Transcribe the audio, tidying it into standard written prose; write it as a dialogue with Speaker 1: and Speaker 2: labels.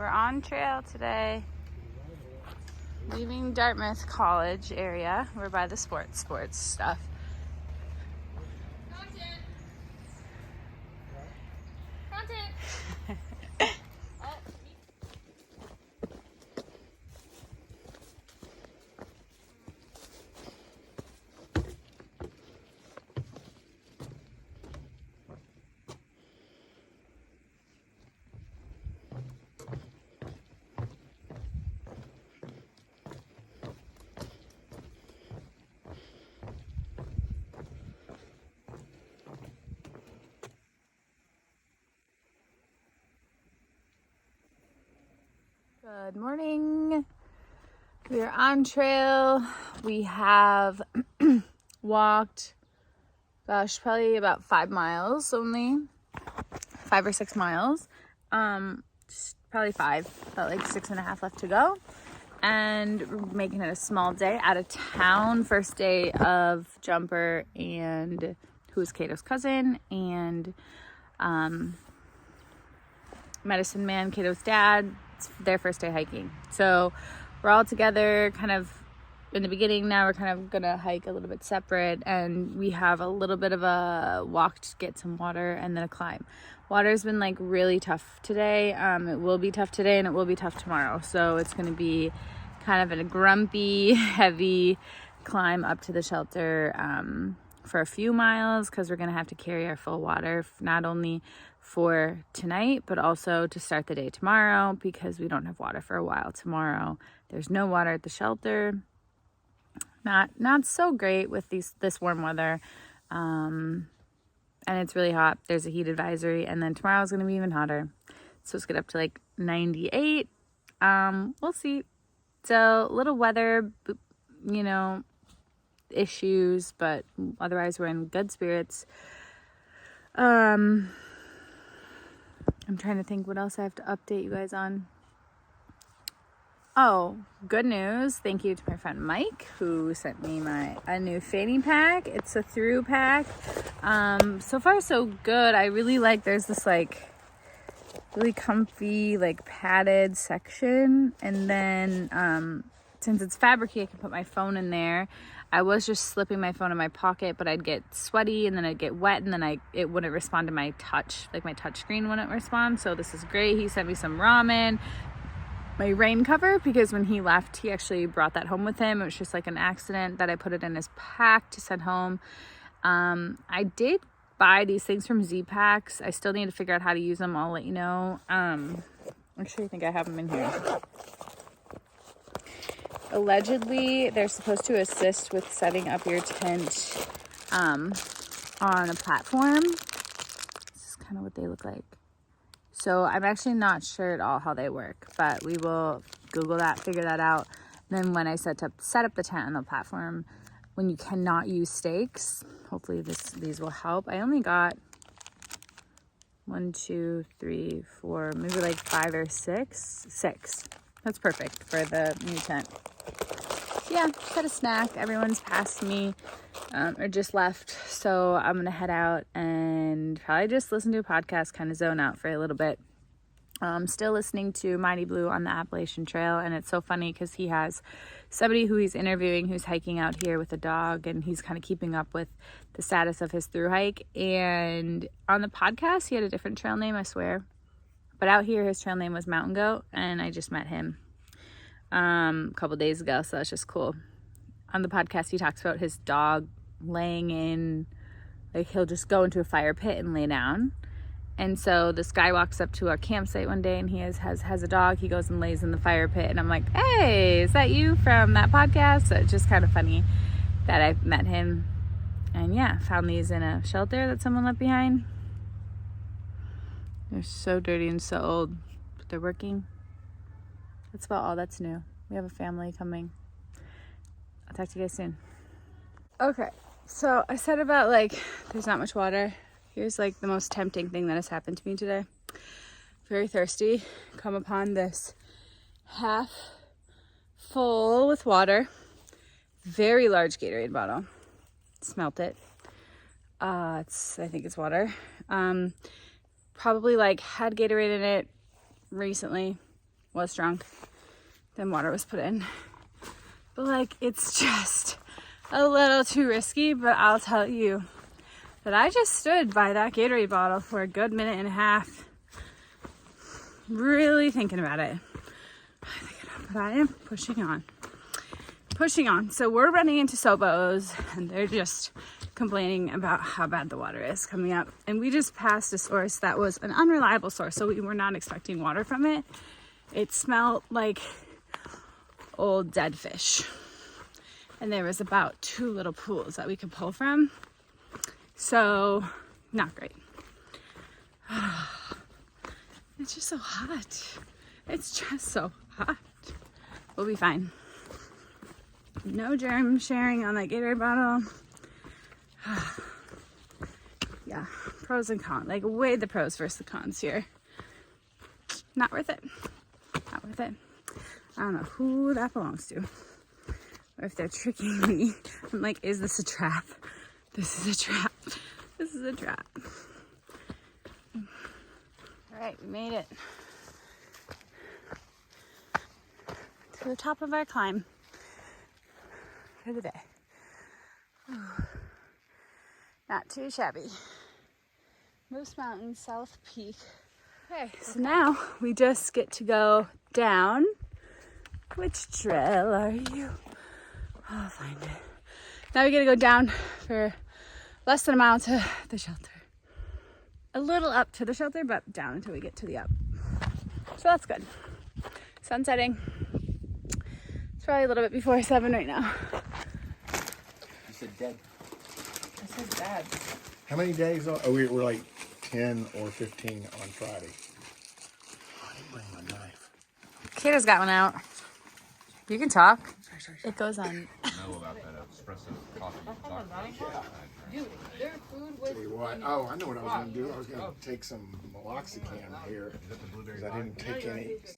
Speaker 1: We're on trail today, leaving Dartmouth College area. We're by the sports stuff.
Speaker 2: Content.
Speaker 1: Good morning. We are on trail. We have walked, probably about 5 miles only. 5 or 6 miles. Probably 5, about like 6.5 left to go. And we're making it a small day out of town. First day of Jumper and who's Cato's cousin, and Medicine Man, Cato's dad. It's their first day hiking. So we're all together kind of in the beginning. Now we're kind of gonna hike a little bit separate, and we have a little bit of a walk to get some water and then a climb. Water's been like really tough today. It will be tough today and it will be tough tomorrow. So it's gonna be kind of a grumpy, heavy climb up to the shelter for a few miles, because we're gonna have to carry our full water, not only for tonight but also to start the day tomorrow, because we don't have water for a while tomorrow. There's no water at the shelter. Not so great with this warm weather, and it's really hot. There's a heat advisory, and then tomorrow's gonna be even hotter, so let's get up to like 98. We'll see. So little weather issues, but otherwise we're in good spirits. I'm trying to think what else I have to update you guys on. Oh, good news. Thank you to my friend Mike, who sent me a new fanny pack. It's a Thru pack. So far so good. I really like, there's this like really comfy like padded section, and then since it's fabricy, I can put my phone in there. I was just slipping my phone in my pocket, but I'd get sweaty and then I'd get wet, and then it wouldn't respond to my touch, like my touch screen wouldn't respond. So this is great. He sent me some ramen, my rain cover, because when he left, he actually brought that home with him. It was just like an accident that I put it in his pack to send home. I did buy these things from Z-Packs. I still need to figure out how to use them. I'll let you know. Actually, I think I have them in here. Allegedly, they're supposed to assist with setting up your tent on a platform. This is kind of what they look like. So I'm actually not sure at all how they work, but we will Google that, figure that out. And then when I set up the tent on the platform, when you cannot use stakes, hopefully these will help. I only got 1, 2, 3, 4, maybe like 5 or 6. 6. That's perfect for the new tent. Yeah, just had a snack. Everyone's passed me or just left. So I'm going to head out and probably just listen to a podcast, kind of zone out for a little bit. Still listening to Mighty Blue on the Appalachian Trail. And it's so funny because he has somebody who he's interviewing who's hiking out here with a dog, and he's kind of keeping up with the status of his through hike. And on the podcast, he had a different trail name, I swear. But out here, his trail name was Mountain Goat, and I just met him a couple days ago, so that's just cool. On the podcast, he talks about his dog laying in, like he'll just go into a fire pit and lay down. And so this guy walks up to our campsite one day, and he has a dog. He goes and lays in the fire pit, and I'm like, hey, is that you from that podcast? So it's just kind of funny that I met him. And yeah, found these in a shelter that someone left behind. They're so dirty and so old, but they're working. That's about all that's new. We have a family coming. I'll talk to you guys soon. Okay, so I said about like there's not much water. Here's like the most tempting thing that has happened to me today. Very thirsty. Come upon this half full with water. Very large Gatorade bottle. Smelt it. I think it's water. Probably like had Gatorade in it recently. was drunk, then water was put in. But like, it's just a little too risky. But I'll tell you that I just stood by that Gatorade bottle for a good minute and a half, really thinking about it. But I am pushing on. So we're running into Sobos, and they're just complaining about how bad the water is coming up. And we just passed a source that was an unreliable source, so we were not expecting water from it. It smelled like old dead fish. And there was about 2 little pools that we could pull from. So, not great. It's just so hot. It's just so hot. We'll be fine. No germ sharing on that Gatorade bottle. Yeah, pros and cons. Like, weigh the pros versus the cons here. Not worth it. Not worth it. I don't know who that belongs to. Or if they're tricking me. I'm like, is this a trap? This is a trap. This is a trap. All right, we made it to the top of our climb for the day. Ooh. Not too shabby. Moose Mountain, South Peak. Okay, so now we just get to go down. Which trail are you? I'll find it. Now we gotta go down for less than a mile to the shelter. A little up to the shelter, but down until we get to the up. So that's good. Sun setting. It's probably a little bit before 7 right now.
Speaker 3: You said dead.
Speaker 1: I said bad.
Speaker 4: How many days? We're like 10 or 15 on Friday. I didn't bring my knife.
Speaker 1: Kata's got one out. You can talk.
Speaker 4: Sorry.
Speaker 1: It goes on.
Speaker 3: Know about that espresso coffee.
Speaker 2: Dude, their food was.
Speaker 4: Tell you what. Oh, I know what I was going to do. I was going to take some Meloxicam here because I didn't take any.